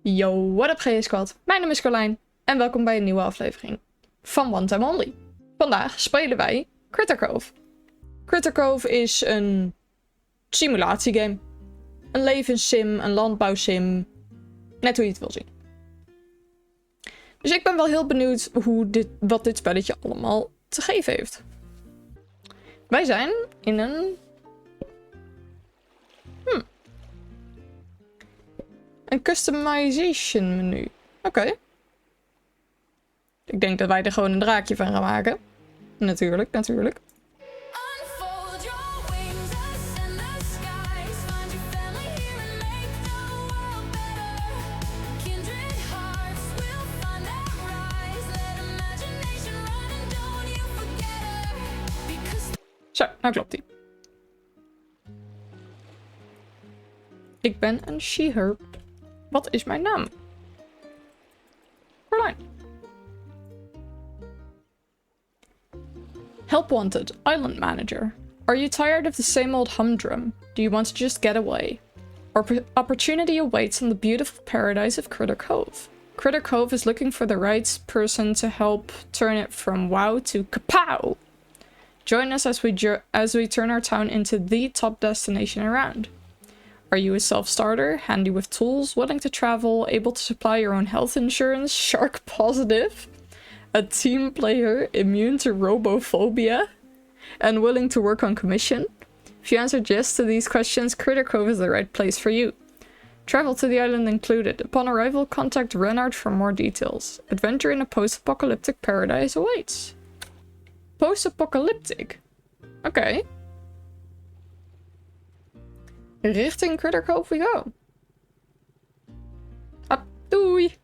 Yo, what up GS-squad? Mijn naam is Carlijn en welkom bij een nieuwe aflevering van One Time Only. Vandaag spelen wij Critter Cove. Critter Cove is een simulatiegame. Een levenssim, een landbouwsim. Net hoe je het wil zien. Dus ik ben wel heel benieuwd wat dit spelletje allemaal te geven heeft. Wij zijn in een customization menu. Oké. Ik denk dat wij er gewoon een draakje van gaan maken. Natuurlijk, natuurlijk. Zo, nou klopt ie. Ik ben een she-herb. Wat is mijn naam? Carlijn. Help wanted, island manager. Are you tired of the same old humdrum? Do you want to just get away? Opportunity awaits on the beautiful paradise of Critter Cove. Critter Cove is looking for the right person to help turn it from wow to kapow. Join us as we turn our town into the top destination around. Are you a self-starter, handy with tools, willing to travel, able to supply your own health insurance, shark positive, a team player, immune to robophobia, and willing to work on commission? If you answered yes to these questions, Critter Cove is the right place for you. Travel to the island included. Upon arrival, contact Renard for more details. Adventure in a post-apocalyptic paradise awaits. Post-apocalyptic? Oké. Richting Critter Cove we go. Ah, doei.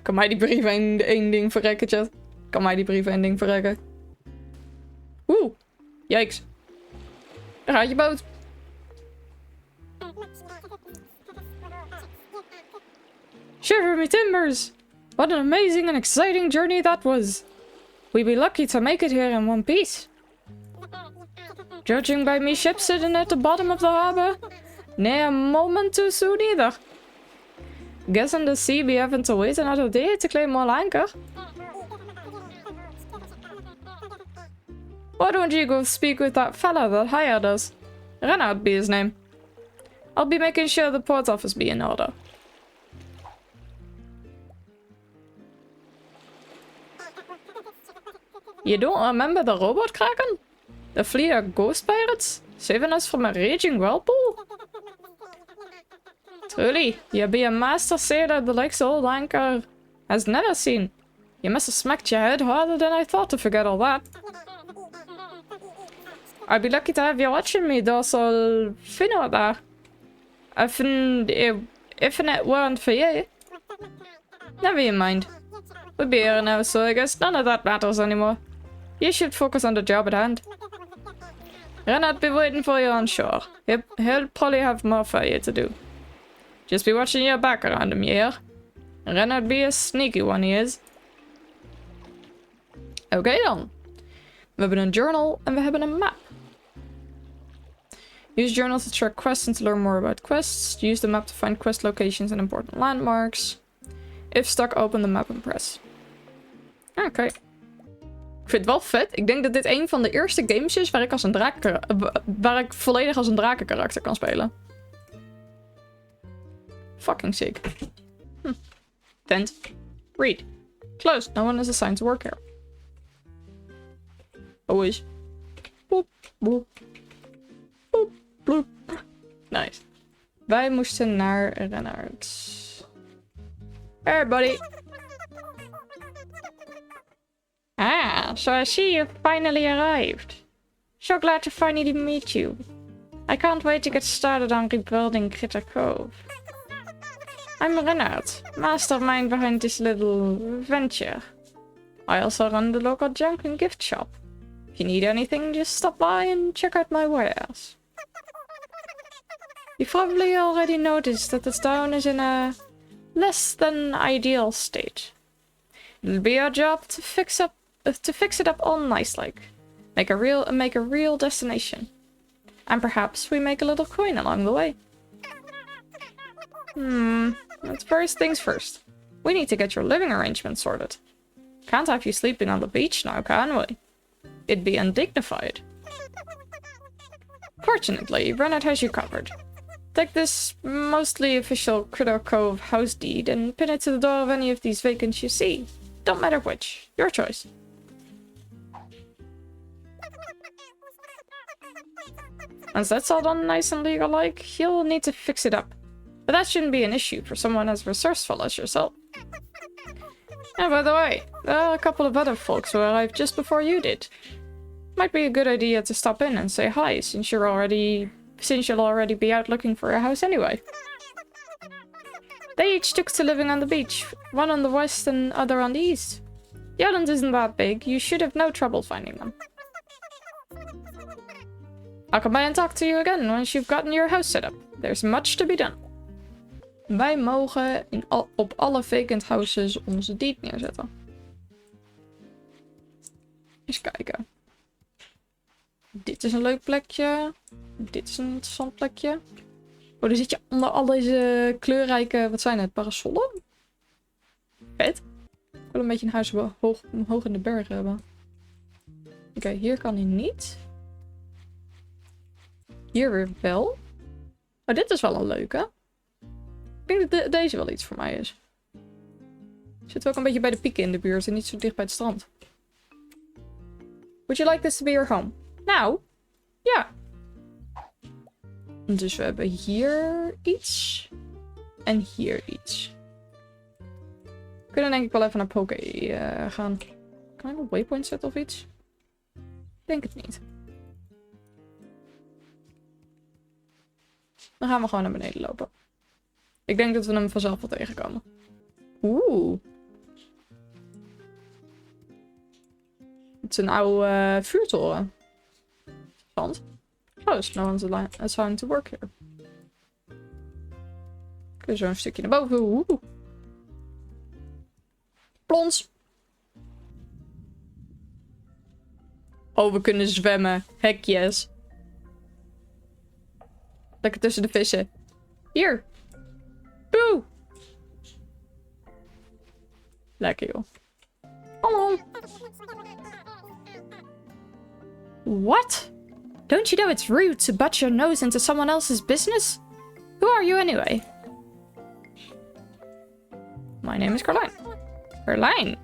Kan mij die brief één ding verrekken, chat? Kan mij die brief één ding verrekken? Oeh. Yikes. Daar gaat je boot. Shiver me timbers. What an amazing and exciting journey that was. We'd be lucky to make it here in one piece. Judging by me ship sitting at the bottom of the harbor, nay a moment too soon either. Guessing the sea be having to wait another day to claim more anchor. Why don't you go speak with that fella that hired us? Renard be his name. I'll be making sure the port office be in order. You don't remember the robot kraken? The fleet of ghost pirates? Saving us from a raging whirlpool? Truly, you be a master sailor the likes of old anchor has never seen. You must have smacked your head harder than I thought to forget all that. I'd be lucky to have you watching me, docile Finno there. If it weren't for you. Never you mind. We'll be here now, so I guess none of that matters anymore. You should focus on the job at hand. Renard be waiting for you on shore. He'll probably have more for you to do. Just be watching your back around him, yeah? Renard be a sneaky one, he is. Oké dan. We hebben een journal en we hebben een map. Use journal to track quests and to learn more about quests. Use the map to find quest locations and important landmarks. If stuck, open the map and press. Oké. Ik vind het wel vet. Ik denk dat dit een van de eerste games is waar ik volledig als een drakenkarakter kan spelen. Fucking sick. Tent. Read. Closed. No one is assigned to work here. Always. Boop, boop. Boop, boop. Nice. Wij moesten naar Renard. Hey, buddy. Ah, so I see you've finally arrived. So glad to finally meet you. I can't wait to get started on rebuilding Critter Cove. I'm Renard, mastermind behind this little venture. I also run the local junk and gift shop. If you need anything, just stop by and check out my wares. You've probably already noticed that the town is in a less than ideal state. It'll be our job to fix it up all nice-like. Make a real destination. And perhaps we make a little coin along the way. But first things first. We need to get your living arrangements sorted. Can't have you sleeping on the beach now, can we? It'd be undignified. Fortunately, Renard has you covered. Take this mostly official Critter Cove house deed and pin it to the door of any of these vacants you see. Don't matter which. Your choice. Once that's all done nice and legal-like, you'll need to fix it up. But that shouldn't be an issue for someone as resourceful as yourself. And by the way, there are a couple of other folks who arrived just before you did. Might be a good idea to stop in and say hi, since you'll already be out looking for a house anyway. They each took to living on the beach, one on the west and other on the east. The island isn't that big, you should have no trouble finding them. I'll come by and talk to you again once you've gotten your house set up. There's much to be done. Wij mogen op alle vacant houses onze deed neerzetten. Eens kijken. Dit is een leuk plekje. Dit is een interessant plekje. Oh, dan zit je onder al deze kleurrijke... Wat zijn het? Parasollen? Vet. Ik wil een beetje een huis hoog in de bergen hebben. Oké, hier kan hij niet. Hier weer wel. Oh, dit is wel een leuke. Ik denk dat deze wel iets voor mij is. Zitten ook een beetje bij de pieken in de buurt en niet zo dicht bij het strand. Would you like this to be your home? Nou, ja. Dus we hebben hier iets. En hier iets. We kunnen denk ik wel even naar Poké gaan. Kan ik een waypoint zetten of iets? Ik denk het niet. Dan gaan we gewoon naar beneden lopen. Ik denk dat we hem vanzelf wel tegenkomen. Oeh. Het is een oude vuurtoren. Interessant. Close. No one's assigned to work here. Kun je zo een stukje naar boven. Oeh. Plons. Oh, we kunnen zwemmen. Heck yes. Lekker tussen de vissen. Hier. Boe. Lekker joh. Hallo. What? Don't you know it's rude to butt your nose into someone else's business? Who are you anyway? My name is Carlijn. Carlijn?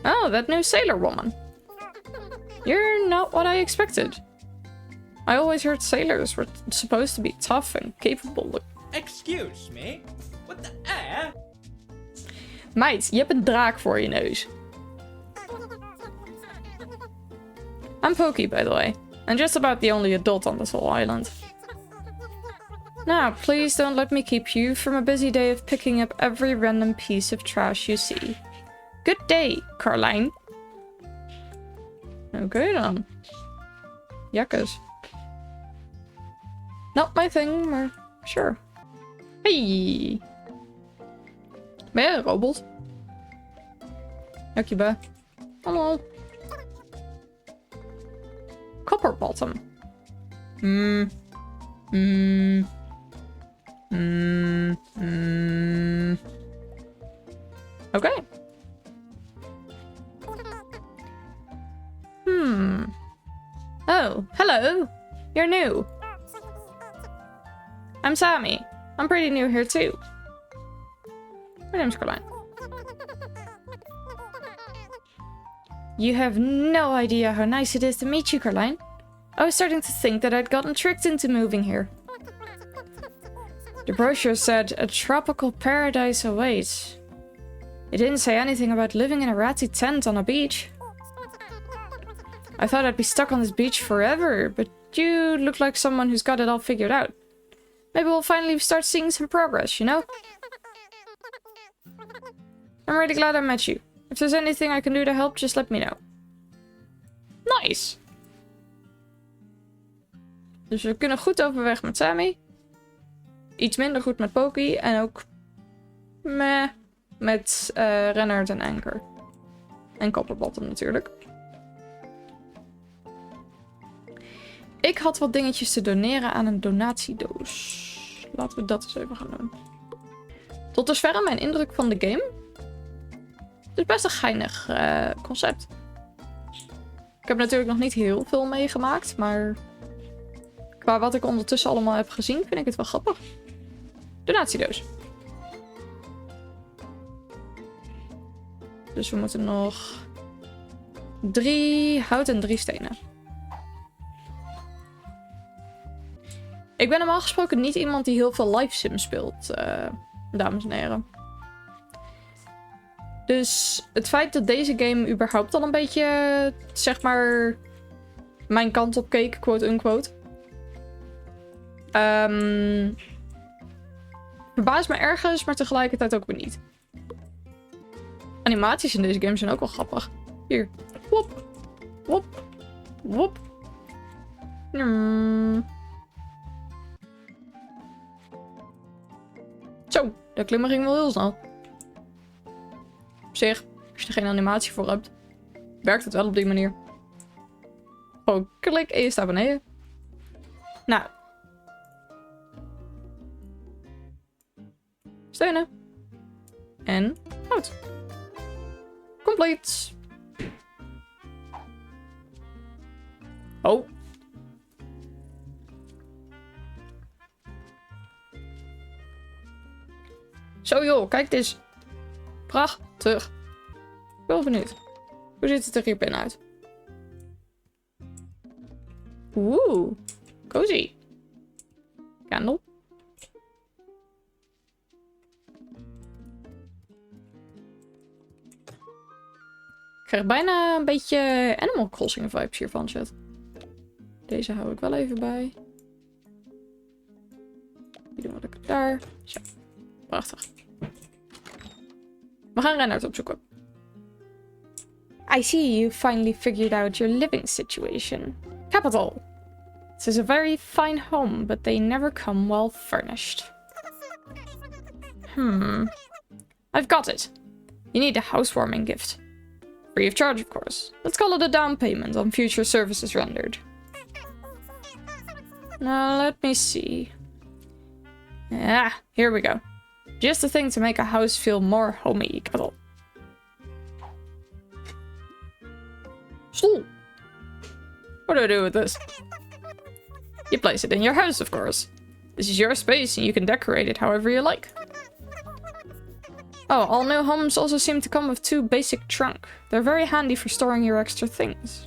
Oh, that new sailor woman. You're not what I expected. I always heard sailors were supposed to be tough and capable. Excuse me? What the air? Meid, je hebt een draak voor je neus. I'm Pokey, by the way. And just about the only adult on this whole island. Now, please don't let me keep you from a busy day of picking up every random piece of trash you see. Good day, Carlijn. Oké dan. Jakkes. Not my thing, maar sure. Hey! Ben jij een robot? Dankjewel. Hallo. Copper bottom. Oké. Oh, hello. You're new. I'm Sammy. I'm pretty new here too. My name's Carlijn. You have no idea how nice it is to meet you, Carlijn. I was starting to think that I'd gotten tricked into moving here. The brochure said a tropical paradise awaits. It didn't say anything about living in a ratty tent on a beach. I thought I'd be stuck on this beach forever, but you look like someone who's got it all figured out. Maybe we'll finally start seeing some progress, you know? I'm really glad I met you. If there's anything I can do to help, just let me know. Nice! Dus we kunnen goed overweg met Sammy. Iets minder goed met Pokey. En ook met Renard en Anker. En Copperbottom natuurlijk. Ik had wat dingetjes te doneren aan een donatiedoos. Laten we dat eens even gaan doen. Tot dusver mijn indruk van de game. Het is best een geinig concept. Ik heb natuurlijk nog niet heel veel meegemaakt, maar qua wat ik ondertussen allemaal heb gezien, vind ik het wel grappig. Donatiedoos. Dus we moeten nog 3 hout en 3 stenen. Ik ben normaal gesproken niet iemand die heel veel live sim speelt, dames en heren. Dus het feit dat deze game überhaupt al een beetje, zeg maar, mijn kant op keek, quote-unquote. Verbaast me ergens, maar tegelijkertijd ook weer niet. Animaties in deze game zijn ook wel grappig. Hier. Wop. Wop. Wop. Zo, de klimmer ging wel heel snel. Op zich, als je er geen animatie voor hebt, werkt het wel op die manier. Gewoon klik en je staat beneden. Nou. Steunen. En hout. Complete. Oh. Zo joh, kijk dit is prachtig. Ik ben wel benieuwd. Hoe ziet het er hier binnenuit? Oeh, cozy. Candle. Ik krijg bijna een beetje Animal Crossing vibes hiervan, chat. Deze hou ik wel even bij. Die doen we lekker daar. Zo. Prachtig. We gaan Renard opzoeken. I see you finally figured out your living situation. Capital. This is a very fine home, but they never come well furnished. I've got it. You need a housewarming gift. Free of charge, of course. Let's call it a down payment on future services rendered. Now, let me see. Ah, here we go. Just the thing to make a house feel more homey, capital. Stoel. What do I do with this? You place it in your house, of course. This is your space and you can decorate it however you like. Oh, all new homes also seem to come with 2 basic trunk. They're very handy for storing your extra things.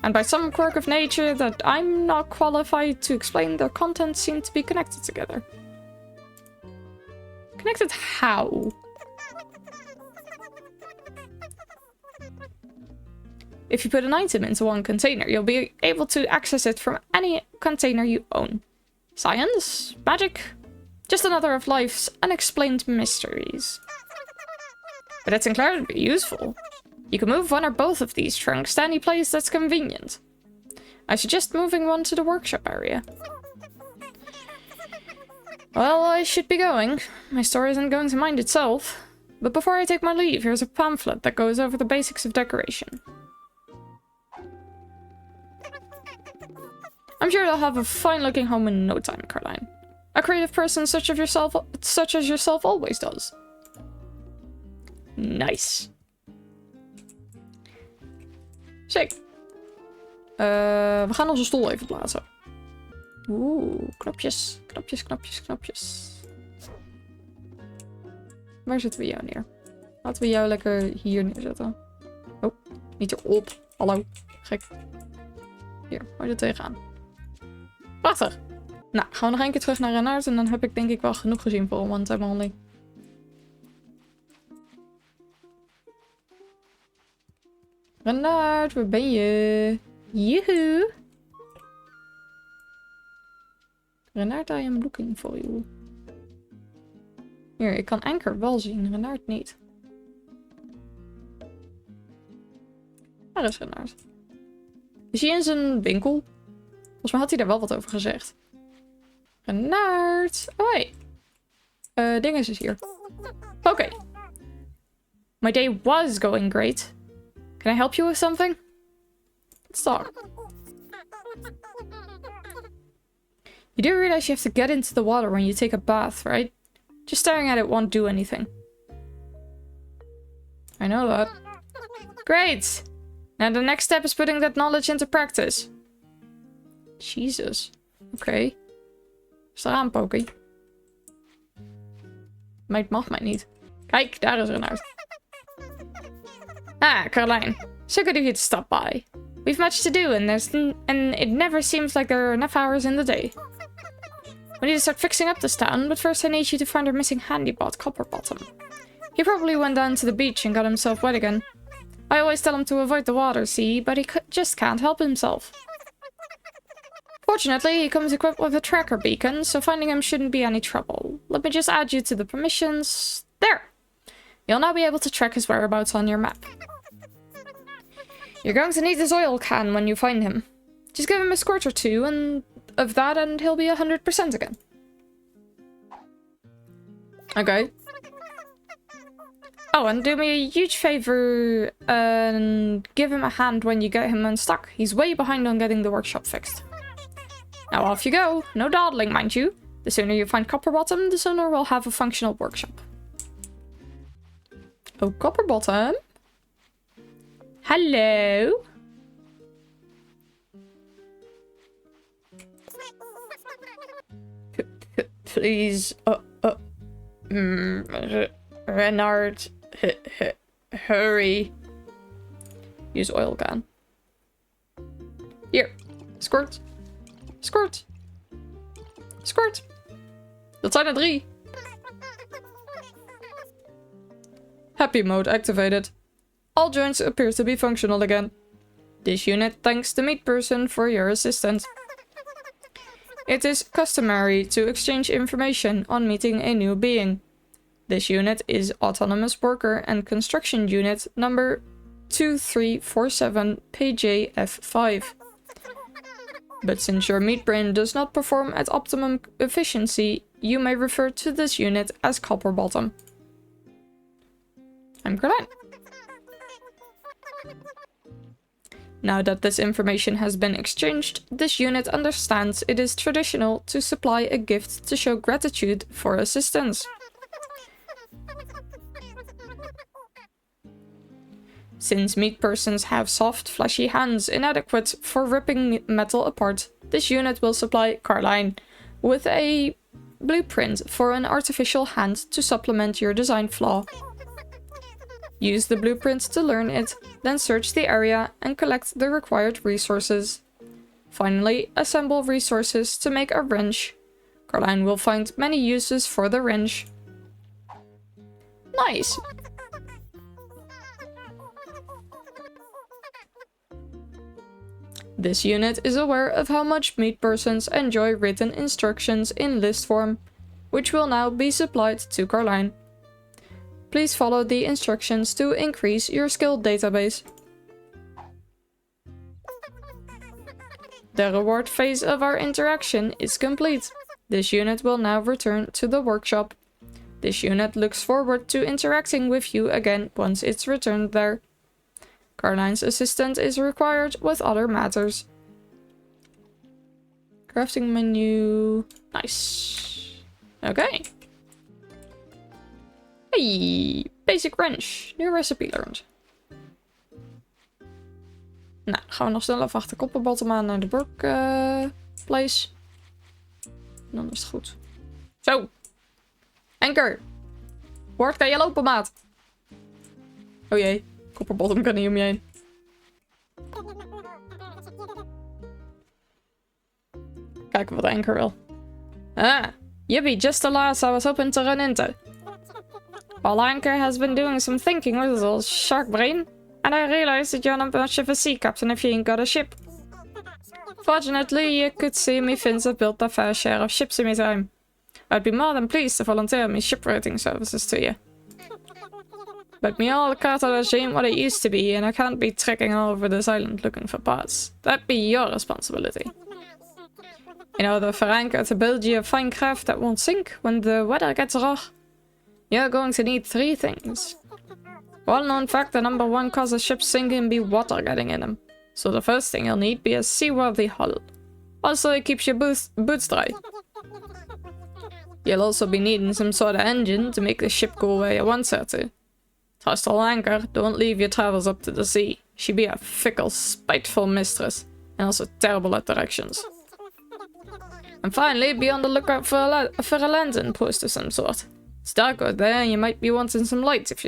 And by some quirk of nature that I'm not qualified to explain, their contents seem to be connected together. Connected how? If you put an item into one container, you'll be able to access it from any container you own. Science? Magic? Just another of life's unexplained mysteries. But it's incredibly useful. You can move one or both of these trunks to any place that's convenient. I suggest moving one to the workshop area. Well, I should be going. My store isn't going to mind itself. But before I take my leave, here's a pamphlet that goes over the basics of decoration. I'm sure you'll have a fine-looking home in no time, Carlijn. A creative person such as yourself always does. Nice. Sick. We gaan onze stoel even plaatsen. Oeh, knopjes. Knopjes, knopjes, knopjes. Waar zetten we jou neer? Laten we jou lekker hier neerzetten. Oh, niet erop. Hallo. Gek. Hier, hou er tegenaan. Prachtig. Nou, gaan we nog een keer terug naar Renard en dan heb ik denk ik wel genoeg gezien voor een one-time only. Renard, waar ben je? Joehoe! Renard, I am looking for you. Hier, ik kan Anker wel zien, Renard niet. Waar is Renard? Is hij in zijn winkel? Volgens mij had hij daar wel wat over gezegd. Renard! Oh hey! Ding is dus hier. Oké. My day was going great. Can I help you with something? Let's talk. You do realize you have to get into the water when you take a bath, right? Just staring at it won't do anything. I know that. Great! Now the next step is putting that knowledge into practice. Jesus. Oké. Is eraan, Pokie? Meid mag mij niet. Kijk, daar is Renard. Ah, Carlijn. So good of you to stop by. We've much to do and it never seems like there are enough hours in the day. We need to start fixing up this town, but first I need you to find our missing handybot, Copperbottom. He probably went down to the beach and got himself wet again. I always tell him to avoid the water, see, but he just can't help himself. Fortunately, he comes equipped with a tracker beacon, so finding him shouldn't be any trouble. Let me just add you to the permissions. There! You'll now be able to track his whereabouts on your map. You're going to need his oil can when you find him. Just give him a squirt or two of that and he'll be 100% again. Okay. Oh, and do me a huge favor and give him a hand when you get him unstuck. He's way behind on getting the workshop fixed. Now off you go. No dawdling, mind you. The sooner you find Copperbottom, the sooner we'll have a functional workshop. Oh, Copperbottom? Hello? Please, Renard, hurry. Use oil can. Here, squirt. Squirt. Squirt. Dat zijn er 3. Happy mode activated. All joints appear to be functional again. This unit thanks the meat person for your assistance. It is customary to exchange information on meeting a new being. This unit is Autonomous Worker and Construction Unit number 2347 PJF5. But since your meat brain does not perform at optimum efficiency, you may refer to this unit as Copperbottom. I'm Carlijn. Now that this information has been exchanged, this unit understands it is traditional to supply a gift to show gratitude for assistance. Since meat persons have soft, fleshy hands inadequate for ripping metal apart, this unit will supply Carlijn with a blueprint for an artificial hand to supplement your design flaw. Use the blueprint to learn it, then search the area and collect the required resources. Finally, assemble resources to make a wrench. Carlijn will find many uses for the wrench. Nice! This unit is aware of how much meat persons enjoy written instructions in list form, which will now be supplied to Carlijn. Please follow the instructions to increase your skill database. The reward phase of our interaction is complete. This unit will now return to the workshop. This unit looks forward to interacting with you again once it's returned there. Carlijn's assistant is required with other matters. Crafting menu. Nice. Okay. Hey, basic wrench. New recipe learned. Nou, gaan we nog snel even achter Copperbottom aan naar de workplace. En dan is het goed. Zo. Anker. Word, kan je lopen, maat? Oh jee. Copperbottom kan niet om je heen. Kijken wat Anker wil. Ah. Yippee, just the last I was hoping to run into. Well, Anker has been doing some thinking with his old shark brain, and I realized that you're not much of a sea captain if you ain't got a ship. Fortunately, you could see me Finns have built their fair share of ships in my time. I'd be more than pleased to volunteer my shipwriting services to you. But me old cartilage ain't what it used to be, and I can't be trekking all over this island looking for parts. That'd be your responsibility. In order for Anker to build you a fine craft that won't sink when the weather gets rough, you're going to need 3 things. Well-known fact, the number 1 cause of ships sinking be water getting in them. So the first thing you'll need be a seaworthy hull. Also, it keeps your boots dry. You'll also be needing some sort of engine to make the ship go where you want her to. Toss the anchor, don't leave your travels up to the sea. She be a fickle, spiteful mistress, and also terrible at directions. And finally, be on the lookout for a lantern post of some sort. It's dark out there, and you might be wanting some light if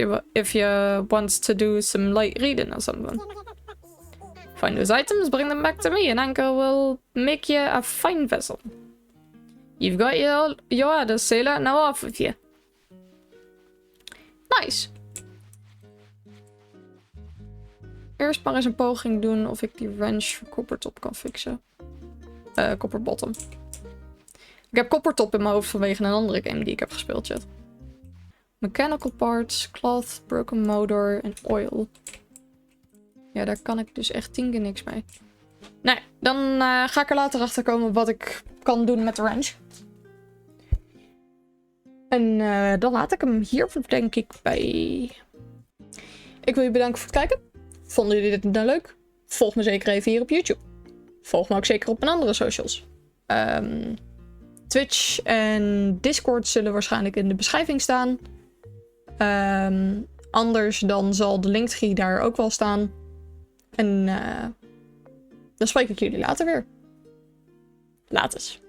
you want to do some light reading or something. Find those items, bring them back to me, and Anchor will make you a fine vessel. You've got your orders, sailor. Now off with you. Nice. Eerst maar eens een poging doen of ik die wrench voor Coppertop kan fixen. Copperbottom. Ik heb Coppertop in mijn hoofd vanwege een andere game die ik heb gespeeld, chat. Mechanical parts, cloth, broken motor en oil. Ja, daar kan ik dus echt 10 keer niks mee. Nee, dan ga ik er later achter komen wat ik kan doen met de wrench. En dan laat ik hem hier, denk ik, bij. Ik wil je bedanken voor het kijken. Vonden jullie dit nou leuk? Volg me zeker even hier op YouTube. Volg me ook zeker op mijn andere socials. Twitch en Discord zullen waarschijnlijk in de beschrijving staan. Anders dan zal de linktree daar ook wel staan. En dan spreek ik jullie later weer. Laters.